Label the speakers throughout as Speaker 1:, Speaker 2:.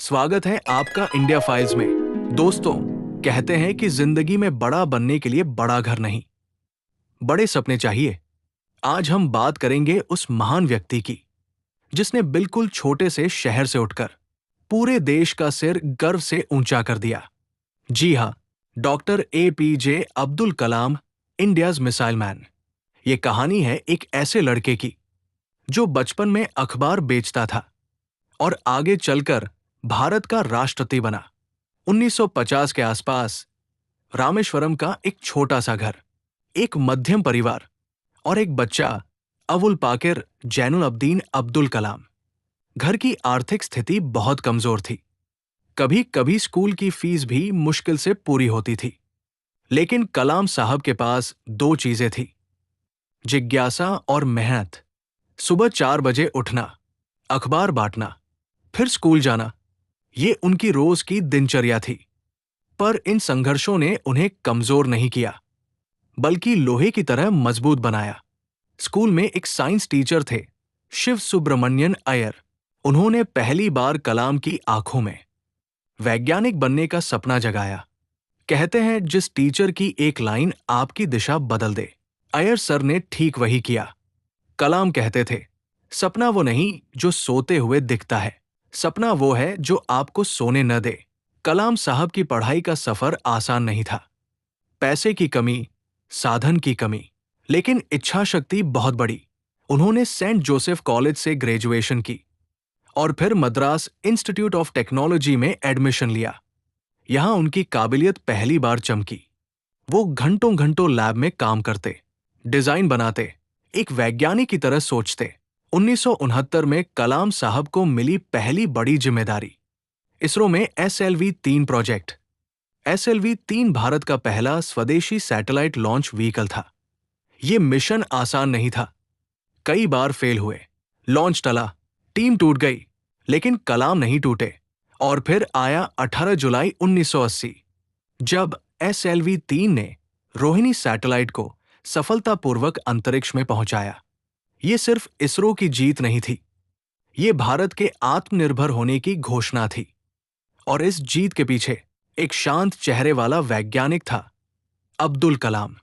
Speaker 1: स्वागत है आपका इंडिया फाइल्स में। दोस्तों, कहते हैं कि जिंदगी में बड़ा बनने के लिए बड़ा घर नहीं, बड़े सपने चाहिए। आज हम बात करेंगे उस महान व्यक्ति की जिसने बिल्कुल छोटे से शहर से उठकर पूरे देश का सिर गर्व से ऊंचा कर दिया। जी हाँ, doctor APJ Abdul Kalam, India's missile man. ये कहानी है एक ऐसे लड़के की जो बचपन में अखबार बेचता था और आगे चलकर भारत का राष्ट्रपति बना। 1950 के आसपास रामेश्वरम का एक छोटा सा घर, एक मध्यम परिवार और एक बच्चा, अवुल पाकिर जैनुल अब्दीन अब्दुल कलाम। घर की आर्थिक स्थिति बहुत कमजोर थी। कभी कभी स्कूल की फीस भी मुश्किल से पूरी होती थी। लेकिन कलाम साहब के पास दो चीजें थी: जिज्ञासा और मेहनत। सुबह 4 बजे उठना, अखबार बांटना, फिर स्कूल जाना, ये उनकी रोज की दिनचर्या थी। पर इन संघर्षों ने उन्हें कमजोर नहीं किया, बल्कि लोहे की तरह मजबूत बनाया। स्कूल में एक साइंस टीचर थे, शिव सुब्रमण्यन अय्यर। उन्होंने पहली बार कलाम की आंखों में वैज्ञानिक बनने का सपना जगाया। कहते हैं, जिस टीचर की एक लाइन आपकी दिशा बदल दे। अय्यर सर ने ठीक वही किया। कलाम कहते थे, सपना वो नहीं जो सोते हुए दिखता है, सपना वो है जो आपको सोने न दे। कलाम साहब की पढ़ाई का सफर आसान नहीं था। पैसे की कमी, साधन की कमी, लेकिन इच्छा शक्ति बहुत बड़ी। उन्होंने सेंट जोसेफ कॉलेज से ग्रेजुएशन की और फिर मद्रास इंस्टीट्यूट ऑफ टेक्नोलॉजी में एडमिशन लिया। यहां उनकी काबिलियत पहली बार चमकी। वो घंटों घंटों लैब में काम करते, डिजाइन बनाते, एक वैज्ञानिक की तरह सोचते। 1969 में कलाम साहब को मिली पहली बड़ी जिम्मेदारी, इसरो में SLV-3 प्रोजेक्ट। SLV-3 भारत का पहला स्वदेशी सैटेलाइट लॉन्च व्हीकल था। यह मिशन आसान नहीं था। कई बार फेल हुए, लॉन्च टला, टीम टूट गई, लेकिन कलाम नहीं टूटे। और फिर आया 18 जुलाई 1980, जब SLV-3 ने रोहिणी सैटेलाइट को सफलतापूर्वक अंतरिक्ष में पहुंचाया। ये सिर्फ इसरो की जीत नहीं थी, ये भारत के आत्मनिर्भर होने की घोषणा थी। और इस जीत के पीछे एक शांत चेहरे वाला वैज्ञानिक था, अब्दुल कलाम।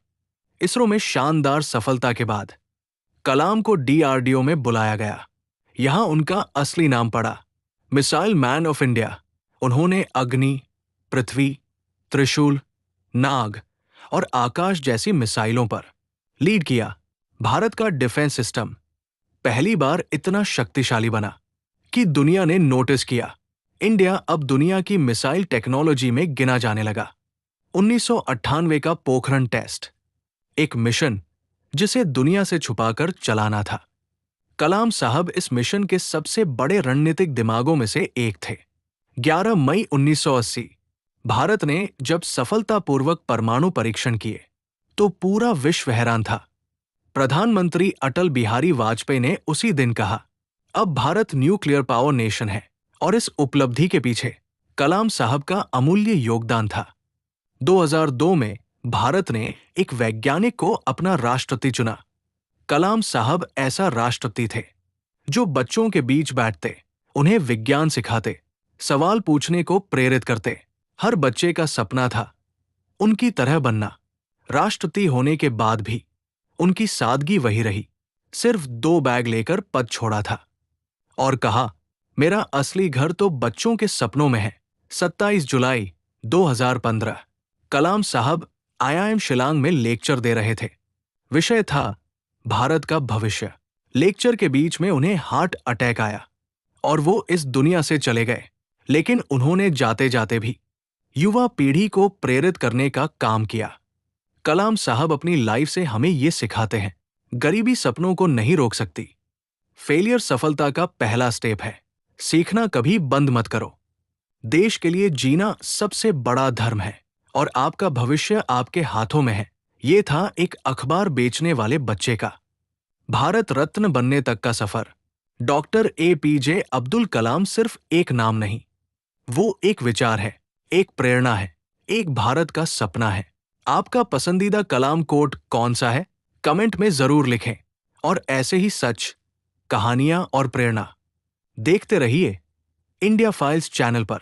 Speaker 1: इसरो में शानदार सफलता के बाद कलाम को DRDO में बुलाया गया। यहां उनका असली नाम पड़ा, मिसाइल मैन ऑफ इंडिया। उन्होंने अग्नि, पृथ्वी, त्रिशूल, नाग और आकाश जैसी मिसाइलों पर लीड किया। भारत का डिफेंस सिस्टम पहली बार इतना शक्तिशाली बना कि दुनिया ने नोटिस किया। इंडिया अब दुनिया की मिसाइल टेक्नोलॉजी में गिना जाने लगा। 1998 का पोखरण टेस्ट, एक मिशन जिसे दुनिया से छुपाकर चलाना था। कलाम साहब इस मिशन के सबसे बड़े रणनीतिक दिमागों में से एक थे। 11 मई 1980 भारत ने जब सफलतापूर्वक परमाणु परीक्षण किए तो पूरा विश्व हैरान था। प्रधानमंत्री अटल बिहारी वाजपेयी ने उसी दिन कहा, अब भारत न्यूक्लियर पावर नेशन है। और इस उपलब्धि के पीछे कलाम साहब का अमूल्य योगदान था। 2002 में भारत ने एक वैज्ञानिक को अपना राष्ट्रपति चुना। कलाम साहब ऐसा राष्ट्रपति थे जो बच्चों के बीच बैठते, उन्हें विज्ञान सिखाते, सवाल पूछने को प्रेरित करते। हर बच्चे का सपना था उनकी तरह बनना। राष्ट्रपति होने के बाद भी उनकी सादगी वही रही। सिर्फ 2 बैग लेकर पद छोड़ा था और कहा, मेरा असली घर तो बच्चों के सपनों में है। 27 जुलाई 2015 कलाम साहब IIM शिलांग में लेक्चर दे रहे थे। विषय था भारत का भविष्य। लेक्चर के बीच में उन्हें हार्ट अटैक आया और वो इस दुनिया से चले गए। लेकिन उन्होंने जाते जाते भी युवा पीढ़ी को प्रेरित करने का काम किया। कलाम साहब अपनी लाइफ से हमें ये सिखाते हैं, गरीबी सपनों को नहीं रोक सकती। फेलियर सफलता का पहला स्टेप है। सीखना कभी बंद मत करो। देश के लिए जीना सबसे बड़ा धर्म है और आपका भविष्य आपके हाथों में है। ये था एक अखबार बेचने वाले बच्चे का भारत रत्न बनने तक का सफर। डॉक्टर APJ अब्दुल कलाम सिर्फ एक नाम नहीं, वो एक विचार है, एक प्रेरणा है, एक भारत का सपना है। आपका पसंदीदा कलाम कोट कौन सा है? कमेंट में जरूर लिखें। और ऐसे ही सच, कहानियां और प्रेरणा देखते रहिए इंडिया फाइल्स चैनल पर।